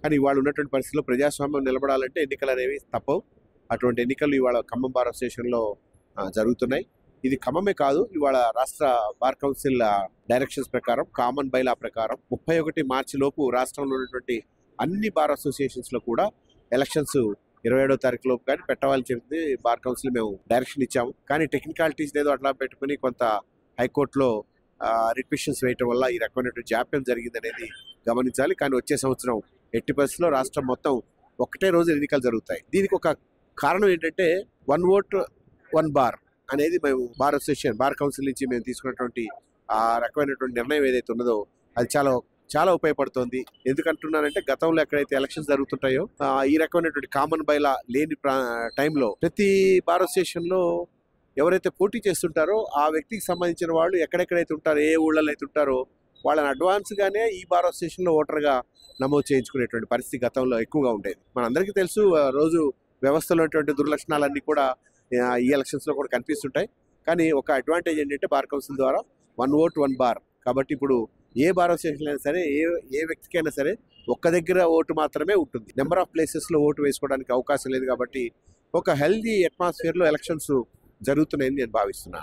కానీ ఇవాళ ఉన్నటువంటి పరిస్థితుల్లో ప్రజాస్వామ్యం నిలబడాలంటే ఎన్నికలు అనేవి తప్పవు. అటువంటి ఎన్నికలు ఇవాళ ఖమ్మం బార్ అసోసియేషన్లో జరుగుతున్నాయి. ఇది ఖమ్మమే కాదు, ఇవాళ రాష్ట్ర బార్ కౌన్సిల్ డైరెక్షన్స్ ప్రకారం, కామన్ బైలా ప్రకారం 31 మార్చి లోపు రాష్ట్రంలో ఉన్నటువంటి అన్ని బార్ అసోసియేషన్స్ లో కూడా ఎలక్షన్స్ 27వ తారీఖు లోపు కానీ పెట్టాలని చెప్పి బార్ కౌన్సిల్ మేము డైరెక్షన్ ఇచ్చాము. కానీ టెక్నికాలిటీస్ ఏదో అట్లా పెట్టుకుని కొంత హైకోర్టులో రిక్వెషన్స్ వేయటం వల్ల ఈ రకమైనటువంటి జాప్యం జరిగింది అనేది గమనించాలి. కానీ వచ్చే సంవత్సరం ఎట్టి పరిస్థితుల్లో రాష్ట్రం మొత్తం ఒకటే రోజు ఎన్నికలు జరుగుతాయి. దీనికి ఒక కారణం ఏంటంటే 1 ఓట్ 1 బార్ అనేది మేము బార్ అసోసియేషన్ బార్ కౌన్సిల్ నుంచి మేము తీసుకున్నటువంటి ఆ రకమైనటువంటి నిర్ణయం ఏదైతే ఉన్నదో అది చాలా ఉపయోగపడుతుంది. ఎందుకంటున్నానంటే గతంలో ఎక్కడైతే ఎలక్షన్స్ జరుగుతుంటాయో ఈ రకమైనటువంటి కామన్ బైలా లేని టైంలో ప్రతి బార్ అసోసియేషన్ లో ఎవరైతే పోటీ చేస్తుంటారో ఆ వ్యక్తికి సంబంధించిన వాళ్ళు ఎక్కడెక్కడైతే ఉంటారో, ఏ ఊళ్ళలో అయితే ఉంటారో వాళ్ళని అడ్వాన్స్ గానే ఈ బార్ అసోసియేషన్ లో ఓటర్ గా నమోదు చేయించుకునేటువంటి పరిస్థితి గతంలో ఎక్కువగా ఉండేది. మనందరికీ తెలుసు, రోజు వ్యవస్థలో ఉన్నటువంటి దుర్లక్షణాలన్నీ కూడా ఈ ఎలక్షన్స్ లో కూడా కనిపిస్తుంటాయి. కానీ ఒక అడ్వాంటేజ్ ఏంటంటే బార్ కౌన్సిల్ ద్వారా 1 ఓట్ 1 బార్ కాబట్టి ఇప్పుడు ఏ బార్ అసోసియేషన్ అయినా సరే, ఏ వ్యక్తికైనా సరే ఒక్క దగ్గర ఓటు మాత్రమే ఉంటుంది. నెంబర్ ఆఫ్ ప్లేసెస్ లో ఓటు వేసుకోవడానికి అవకాశం లేదు. కాబట్టి ఒక హెల్దీ అట్మాస్ఫియర్ లో ఎలక్షన్స్ జరుగుతున్నాయని నేను భావిస్తున్నాను.